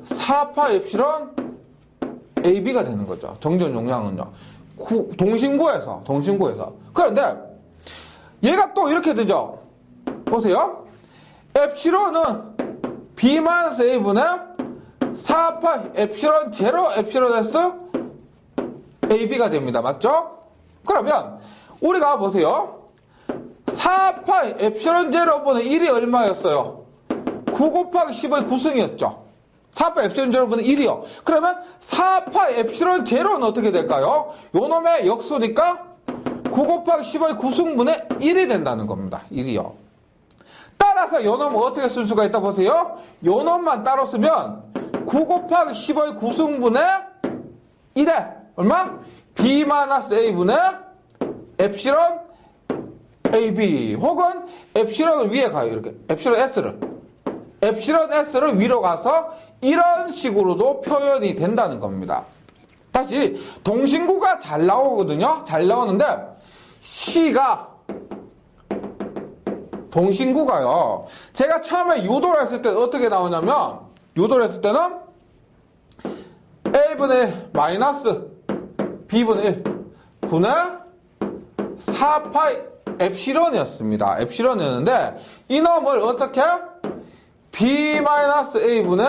4파 엡실론 AB가 되는 거죠. 정전 용량은요. 동심구에서. 그런데 얘가 또 이렇게 되죠. 보세요. 엡실론은 B-A분의 4파 엡실론 제로 엡실론 S AB가 됩니다. 맞죠? 그러면 우리가 보세요. 4파 엡실론 제로분의 1이 얼마였어요? 9 곱하기 10의 9승이었죠. 4파 엡실론 제로분의 1이요. 그러면 4파 엡실론 제로는 어떻게 될까요? 요 놈의 역수니까 9 곱하기 10의 9승분의 1이 된다는 겁니다. 1이요. 따라서 요 놈은 어떻게 쓸 수가 있다 보세요. 요 놈만 따로 쓰면 9 곱하기 10의 9승분의 1에 얼마? B-A분의 엡실론 AB 혹은 엡실론을 위에 가요. 이렇게 엡실론 S를 위로 가서 이런 식으로도 표현이 된다는 겁니다. 다시 동심구가 잘 나오거든요. 잘 나오는데 C가 동심구가요. 제가 처음에 유도를 했을 때 어떻게 나오냐면 유도를 했을 때는 A분의 마이너스 B분의 1 분의 4파이 엡실론이었습니다. 엡실론이었는데 이 놈을 어떻게? B-A분의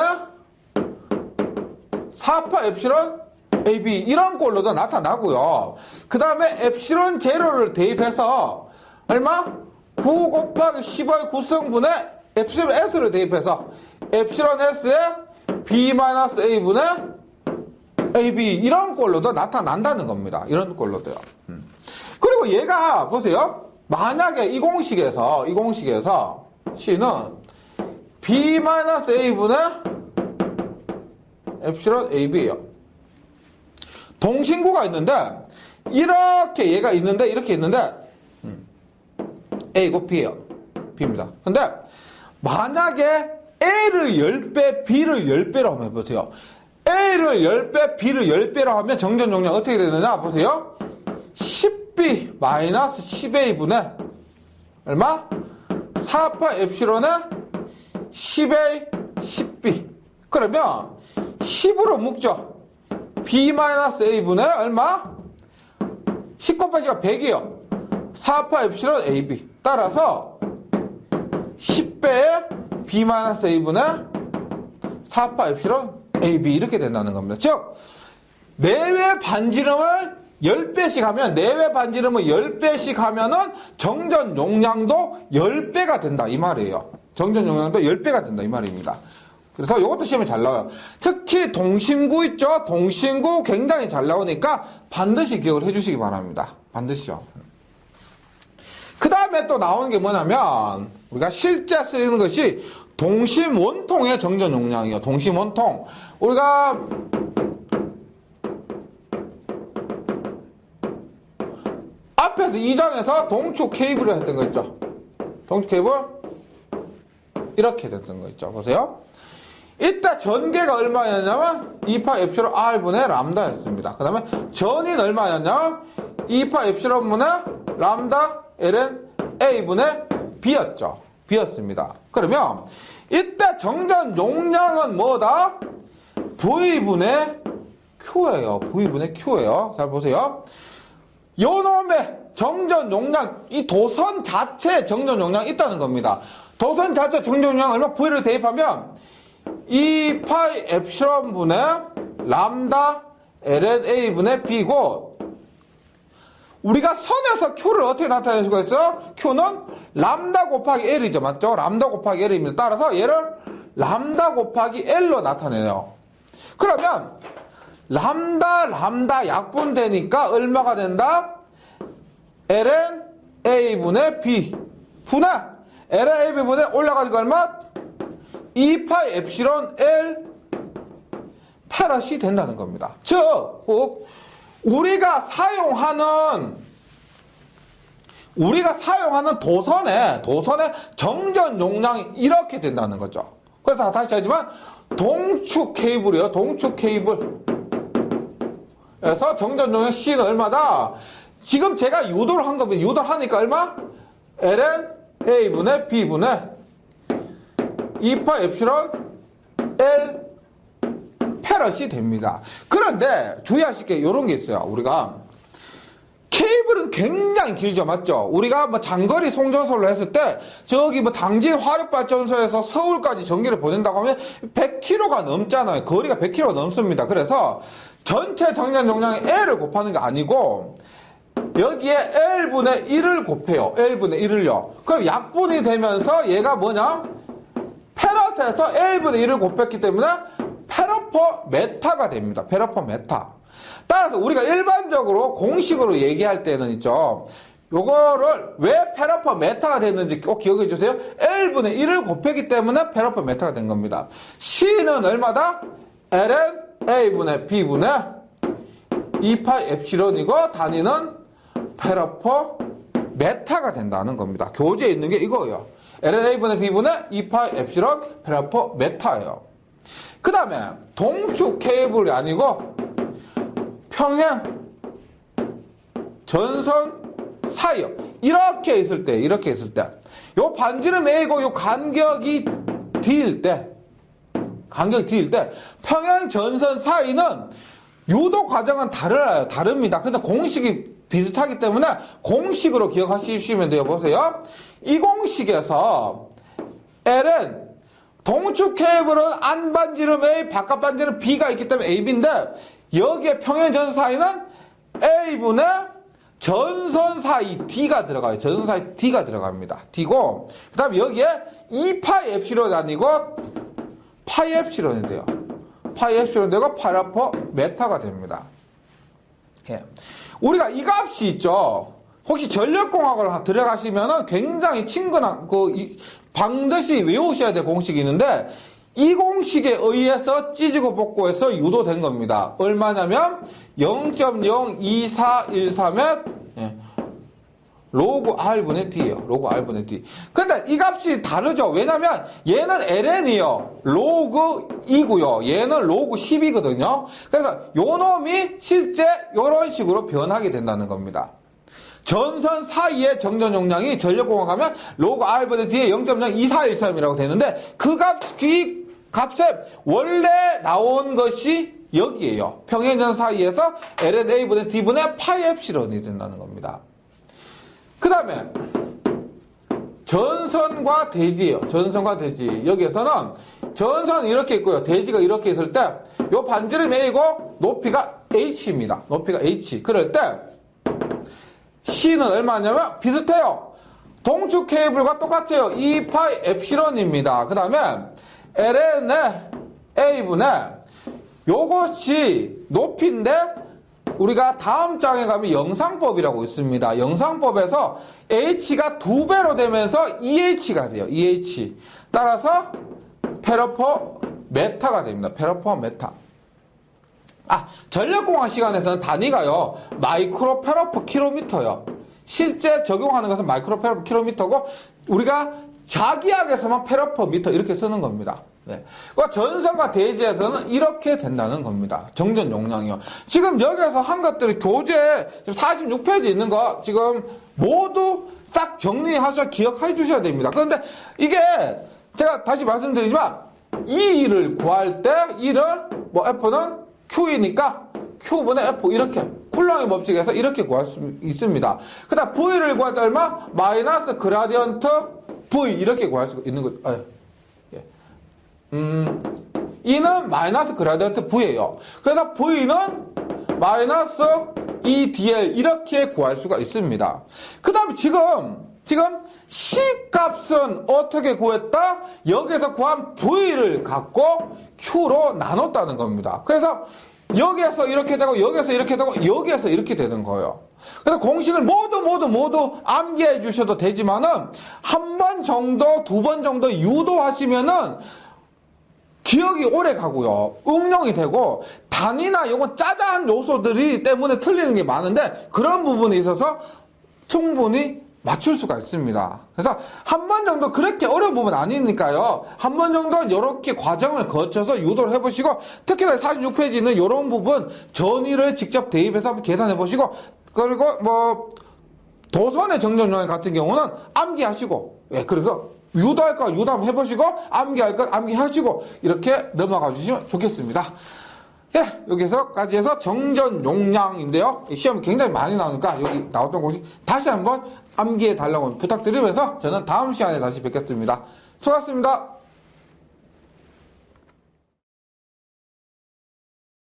4파 엡실론 AB 이런 꼴로도 나타나고요. 그 다음에 엡실론 제로를 대입해서 얼마? 9 곱하기 10의 9승분의 엡실론 S를 대입해서 엡실론 S에 B-A분의 AB 이런 꼴로도 나타난다는 겁니다. 이런 꼴로도요. 그리고 얘가 보세요. 만약에 이 공식에서 C는 B-A분의 엡실론 AB예요. 동심구가 있는데 이렇게 얘가 있는데 이렇게 있는데 A고 B예요. B입니다. 근데 만약에 A를 10배, B를 10배로 한번 해보세요. A를 10배, B를 10배로 하면 정전 용량 어떻게 되느냐? 보세요. 10B 마이너스 10A분의 얼마? 4파 엡실론의 10A, 10B. 그러면 10으로 묶죠. B 마이너스 A분의 얼마? 10 곱하기 100이요. 4파 엡실론 AB. 따라서 10배의 B 마이너스 A분의 4파 엡실론 AB 이렇게 된다는 겁니다. 즉 내외 반지름을 10배씩 하면 내외 반지름을 10배씩 하면은 정전 용량도 10배가 된다 이 말이에요. 정전 용량도 10배가 된다 이 말입니다. 그래서 이것도 시험에 잘 나와요. 특히 동심구 있죠? 동심구 굉장히 잘 나오니까 반드시 기억을 해주시기 바랍니다. 반드시요. 그 다음에 또 나오는 게 뭐냐면 우리가 실제 쓰이는 것이 동심 원통의 정전 용량이에요. 동심 원통. 우리가 앞에서 2장에서 동축 케이블을 했던 거 있죠. 동축 케이블 이렇게 됐던 거 있죠. 보세요. 이때 전개가 얼마였냐면 2파 엡실론 R분의 람다였습니다. 그 다음에 전인 얼마였냐면 2파 엡실론분의 람다 ln A분의 B였죠. B였습니다. 그러면 이때 정전 용량은 뭐다? V분의 Q예요. V분의 Q예요. 잘 보세요. 요놈의 정전 용량, 이 도선 자체에 정전 용량이 있다는 겁니다. 도선 자체 정전 용량 얼마? V를 대입하면 2파이 엡실론 분의 람다 ln A분의 B고 우리가 선에서 Q를 어떻게 나타낼 수가 있어요? Q는 람다 곱하기 L이죠. 맞죠? 람다 곱하기 L입니다. 따라서 얘를 람다 곱하기 L로 나타내요. 그러면 람다 약분되니까 얼마가 된다? ln A분의 B 분의 ln A분의 올라가니까 얼마? 2파이 엡실론 L 파라시 된다는 겁니다. 즉 우리가 사용하는 도선의 정전 용량이 이렇게 된다는 거죠. 그래서 다시 하지만 동축 케이블이요. 동축 케이블. 그래서 정전 용량 C는 얼마다? 지금 제가 유도를 한 겁니다. 유도를 하니까 얼마? ln A분의 B분의 2파 엡실론 L 페럿이 됩니다. 그런데 주의하실 게 이런 게 있어요. 우리가 케이블은 굉장히 길죠. 맞죠? 우리가 뭐 장거리 송전솔로 했을 때 저기 뭐 당진 화력발전소에서 서울까지 전기를 보낸다고 하면 100km가 넘잖아요. 거리가 100km가 넘습니다. 그래서 전체 정전 용량의 L을 곱하는 게 아니고 여기에 L분의 1을 곱해요. L분의 1을요. 그럼 약분이 되면서 얘가 뭐냐? 페럿에서 L분의 1을 곱했기 때문에 페럿퍼 메타가 됩니다. 페럿퍼 메타. 따라서 우리가 일반적으로 공식으로 얘기할 때는 있죠. 요거를 왜 페럿퍼 메타가 됐는지 꼭 기억해 주세요. L분의 1을 곱했기 때문에 페럿퍼 메타가 된 겁니다. C는 얼마다? ln A분의 B분의 2파 엡실론이고 단위는 페럿퍼 메타가 된다는 겁니다. 교재에 있는 게 이거예요. ln A분의 B분의 2파 엡실론 페럿퍼 메타예요. 그 다음에 동축 케이블이 아니고 평행 전선 사이요. 이렇게 있을 때 요 반지름 A고 요 간격이 D일 때 평행 전선 사이는 유도 과정은 다릅니다. 근데 공식이 비슷하기 때문에 공식으로 기억하시면 돼요. 보세요. 이 공식에서 L은 동축 케이블은 안 반지름 A, 바깥 반지름 B가 있기 때문에 AB인데 여기에 평행 전선 사이는 A분의 전선 사이 D가 들어가요. 전선 사이 D가 들어갑니다. D고 그 다음에 여기에 2파이 엡실론이 아니고 파이 엡실론이 돼요. 파이 엡실론 되고 페럿퍼 메타가 됩니다. 예. 우리가 이 값이 있죠. 혹시 전력공학을 들어가시면은 굉장히 친근한 반드시 외우셔야 될 공식이 있는데 이 공식에 의해서 찢고 복구해서 유도된 겁니다. 얼마냐면 0.02413의 로그 R분의 D예요. 로그 R분의 D. 근데 이 값이 다르죠. 왜냐면 얘는 ln이요. 로그 2고요. 얘는 로그 10이거든요. 그래서 요 놈이 실제 요런 식으로 변하게 된다는 겁니다. 전선 사이의 정전 용량이 전력공학 하면 로그 R분의 D의 0.02413이라고 되는데 그 값에 원래 나온 것이 여기에요. 평행전 사이에서 lnA분의 D분의 파이 엡실론이 된다는 겁니다. 그 다음에 전선과 대지예요. 전선과 대지. 여기에서는 전선이 이렇게 있고요. 대지가 이렇게 있을 때 요 반지름 A고 높이가 H입니다. 높이가 H. 그럴 때 C는 얼마냐면 비슷해요. 동축 케이블과 똑같아요. 2파이 엡실론입니다. 그 다음에 ln의 A분의 요것이 높이인데 우리가 다음 장에 가면 영상법이라고 있습니다. 영상법에서 H가 2배로 되면서 EH가 돼요. EH. 따라서 페러퍼 메타가 됩니다. 페러퍼 메타. 전력공학 시간에서는 단위가요. 마이크로 페러퍼 킬로미터요. 실제 적용하는 것은 마이크로 페러퍼 킬로미터고 우리가 자기학에서만 페러퍼 미터 이렇게 쓰는 겁니다. 네. 그러니까 전선과 대지에서는 이렇게 된다는 겁니다. 정전 용량이요. 지금 여기서 한 것들이 교재 46페이지 있는 거 지금 모두 딱 정리하셔서 기억해 주셔야 됩니다. 그런데 이게 제가 다시 말씀드리지만 이 일을 구할 때 이를 F는 Q이니까 Q분의 F 이렇게 쿨롱의 법칙에서 이렇게 구할 수 있습니다. 그 다음 V를 구할 때 얼마? 마이너스 그라디언트 V 이렇게 구할 수 있는 거죠. E는 마이너스 그라디언트 V예요. 그래서 V는 마이너스 EDL 이렇게 구할 수가 있습니다. 그 다음에 지금 C 값은 어떻게 구했다? 여기서 구한 V를 갖고 Q로 나눴다는 겁니다. 그래서 여기에서 이렇게 되고 여기에서 이렇게 되고 여기에서 이렇게 되는 거예요. 그래서 공식을 모두 암기해 주셔도 되지만은 한 번 정도, 두 번 정도 유도하시면은 기억이 오래 가고요. 응용이 되고 단위나 요건 짜잘한 요소들이 때문에 틀리는 게 많은데 그런 부분에 있어서 충분히 맞출 수가 있습니다. 그래서 한 번 정도 그렇게 어려운 부분 아니니까요. 한 번 정도 이렇게 과정을 거쳐서 유도를 해보시고 특히나 46페이지는 이런 부분 전위를 직접 대입해서 한번 계산해 보시고 그리고 뭐 도선의 정전 용량 같은 경우는 암기하시고 그래서 유도할 거 유도 한번 해보시고 암기할 건 암기하시고 이렇게 넘어가 주시면 좋겠습니다. 여기서까지 해서 정전 용량인데요. 시험이 굉장히 많이 나오니까 여기 나왔던 공식 다시 한번 암기해 달라고 부탁드리면서 저는 다음 시간에 다시 뵙겠습니다. 수고하셨습니다.